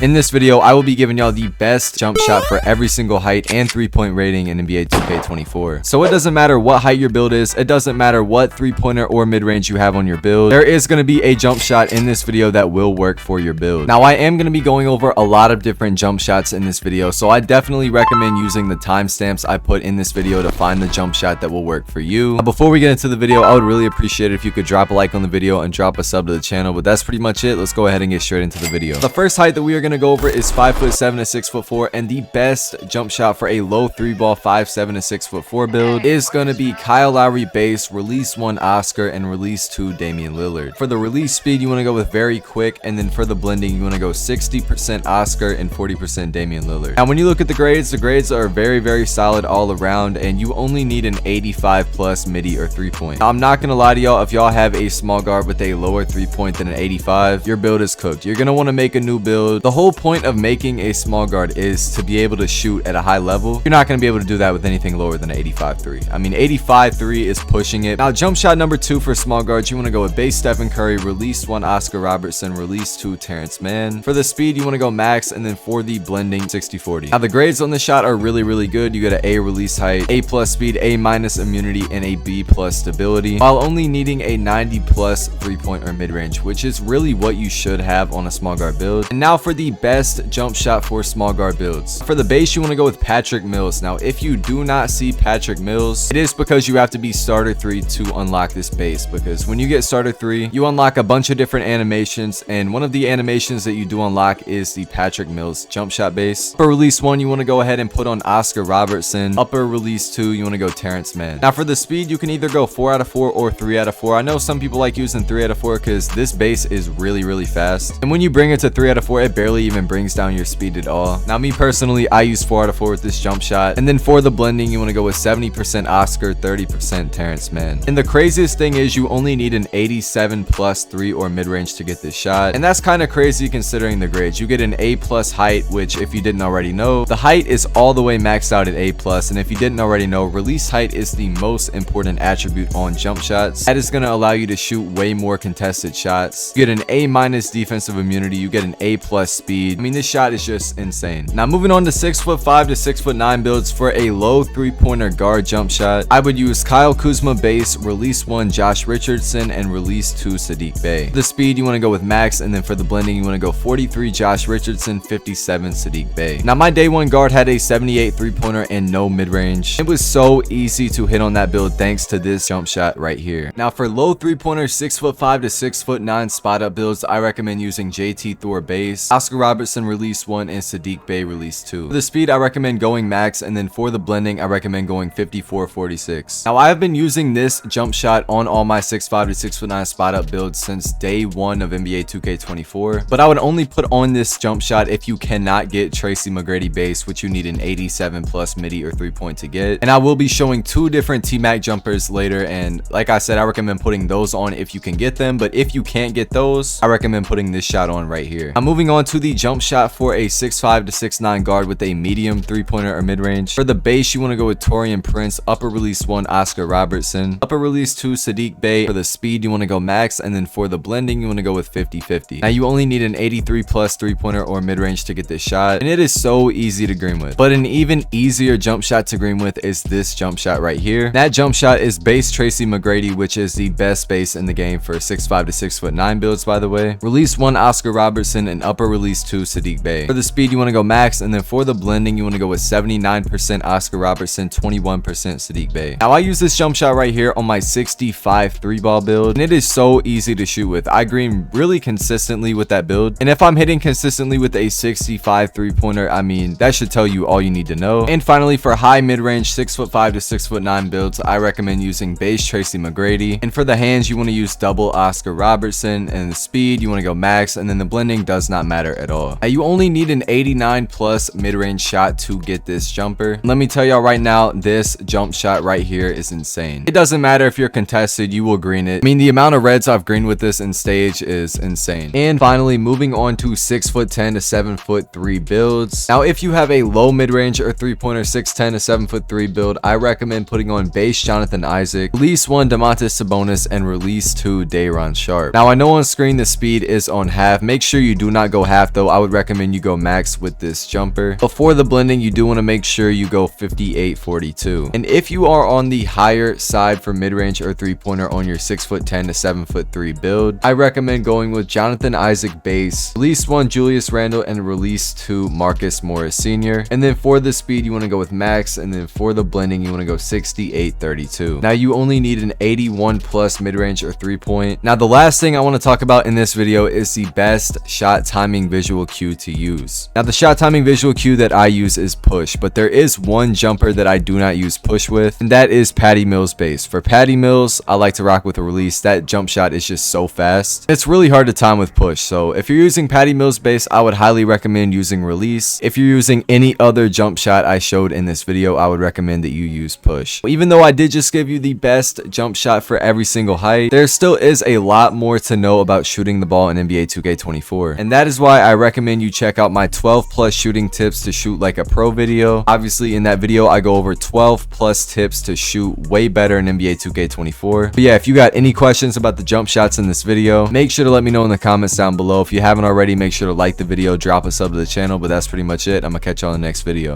In this video, I will be giving y'all the best jump shot for every single height and 3-point rating in NBA 2K24. So it doesn't matter what height your build is, it doesn't matter what 3-pointer or mid-range you have on your build, there is going to be a jump shot in this video that will work for your build. Now, I am going to be going over a lot of different jump shots in this video, so I definitely recommend using the timestamps I put in this video to find the jump shot that will work for you. Now, before we get into the video, I would really appreciate it if you could drop a like on the video and drop a sub to the channel, but that's pretty much it. Let's go ahead and get straight into the video. The first height that we are going to go over is 5'7" to 6'4", and the best jump shot for a low 3-ball 5'7" to 6'4" build is going to be Kyle Lowry base, release 1 Oscar, and release 2 Damian Lillard. For the release speed, you want to go with very quick, and then for the blending, you want to go 60% Oscar and 40% Damian Lillard. Now, when you look at the grades are very solid all around, and you only need an 85 plus midi or 3-point. Now, I'm not going to lie to y'all, if y'all have a small guard with a lower 3-point than an 85, your build is cooked. You're going to want to make a new build. The whole point of making a small guard is to be able to shoot at a high level. You're not going to be able to do that with anything lower than an 85-3. I mean, 85-3 is pushing it. Now, jump shot number 2 for small guards, you want to go with base Stephen Curry, release 1 Oscar Robertson, release 2 Terrence Mann. For the speed, you want to go max, and then for the blending, 60-40. Now, the grades on this shot are really good. You get an A release height, A plus speed, A minus immunity, and a B plus stability, while only needing a 90 plus 3-point or mid-range, which is really what you should have on a small guard build. And now for the best jump shot for small guard builds. For the base, you want to go with Patrick Mills. Now, if you do not see Patrick Mills, it is because you have to be starter 3 to unlock this base, because when you get starter 3, you unlock a bunch of different animations, and one of the animations that you do unlock is the Patrick Mills jump shot base. For release 1, you want to go ahead and put on Oscar Robertson. Upper release 2, you want to go Terrence Mann. Now, for the speed, you can either go 4 out of 4 or 3 out of 4. I know some people like using 3 out of 4 because this base is really fast, and when you bring it to 3 out of 4, it barely even brings down your speed at all. Now, me personally, I use 4 out of 4 with this jump shot. And then for the blending, you want to go with 70% Oscar, 30% Terrence Mann. And the craziest thing is you only need an 87 plus 3 or mid-range to get this shot, and that's kind of crazy considering the grades. You get an A plus height, which if you didn't already know, the height is all the way maxed out at A plus, and if you didn't already know, release height is the most important attribute on jump shots. That is going to allow you to shoot way more contested shots. You get an A minus defensive immunity, you get an A plus speed. I mean, this shot is just insane. Now, moving on to 6'5" to 6'9" builds for a low 3-pointer guard jump shot, I would use Kyle Kuzma base, release 1 Josh Richardson, and release 2 Sadiq Bey. For the speed, you want to go with max, and then for the blending, you want to go 43 Josh Richardson, 57 Sadiq Bey. Now, my day 1 guard had a 78 3-pointer and no mid-range. It was so easy to hit on that build thanks to this jump shot right here. Now, for low 3-pointer 6'5" to 6'9" spot up builds, I recommend using JT Thor base, Oscar Robertson release 1, and Sadiq Bey release 2. For the speed, I recommend going max, and then for the blending, I recommend going 54-46. Now, I have been using this jump shot on all my 6'5" to 6'9" spot up builds since day 1 of NBA 2K24, but I would only put on this jump shot if you cannot get Tracy McGrady base, which you need an 87 plus midi or 3-point to get. And I will be showing 2 different T-Mac jumpers later, and like I said, I recommend putting those on if you can get them, but if you can't get those, I recommend putting this shot on right here. I'm moving on to the jump shot for a 6'5" to 6'9" guard with a medium 3-pointer or mid-range. For the base, you want to go with Taurean Prince, upper release 1 Oscar Robertson, upper release 2 Sadiq Bey. For the speed, you want to go max, and then for the blending, you want to go with 50-50. Now, you only need an 83 plus 3-pointer or mid-range to get this shot, and it is so easy to green with. But an even easier jump shot to green with is this jump shot right here. That jump shot is base Tracy McGrady, which is the best base in the game for 6'5" to 6'9" builds, by the way. Release 1 Oscar Robertson, and upper release 2 Sadiq Bey. For the speed, you want to go max, and then for the blending, you want to go with 79% Oscar Robertson, 21% Sadiq Bey. Now, I use this jump shot right here on my 65 3-ball build, and it is so easy to shoot with. I green really consistently with that build, and if I'm hitting consistently with a 65 3-pointer, I mean, that should tell you all you need to know. And finally, for high mid-range 6'5" to 6'9" builds, I recommend using base Tracy McGrady, and for the hands, you want to use double Oscar Robertson, and the speed, you want to go max, and then the blending does not matter at all. Now, you only need an 89 plus mid-range shot to get this jumper. Let me tell y'all right now, this jump shot right here is insane. It doesn't matter if you're contested, you will green it. I mean, the amount of reds I've greened with this in stage is insane. And finally, moving on to 6'10" to 7'3" builds. Now, if you have a low mid-range or 3-pointer 6'10" to 7'3" build, I recommend putting on base Jonathan Isaac, release 1 Domantas Sabonis, and release 2 Day'Ron Sharpe. Now, I know on screen the speed is on half. Make sure you do not go half half though, I would recommend you go max with this jumper. Before the blending, you do want to make sure you go 58-42. And if you are on the higher side for mid-range or three-pointer on your 6'10" to 7'3" build, I recommend going with Jonathan Isaac base, release 1 Julius Randle, and release 2 Marcus Morris Sr. And then for the speed, you want to go with max, and then for the blending, you want to go 68-32. Now you only need an 81 plus mid-range or three-point. Now the last thing I want to talk about in this video is the best shot timing visual cue to use. Now the shot timing visual cue that I use is push, but there is one jumper that I do not use push with, and that is Patty Mills base. For Patty Mills, I like to rock with a release. That jump shot is just so fast. It's really hard to time with push. So if you're using Patty Mills base, I would highly recommend using release. If you're using any other jump shot I showed in this video, I would recommend that you use push. Even though I did just give you the best jump shot for every single height, there still is a lot more to know about shooting the ball in NBA 2K24. And that is why I recommend you check out my 12 plus shooting tips to shoot like a pro video. Obviously in that video, I go over 12 plus tips to shoot way better in NBA 2K24. But yeah, if you got any questions about the jump shots in this video, make sure to let me know in the comments down below. If you haven't already, make sure to like the video, drop a sub to the channel, but that's pretty much it. I'm gonna catch y'all in the next video.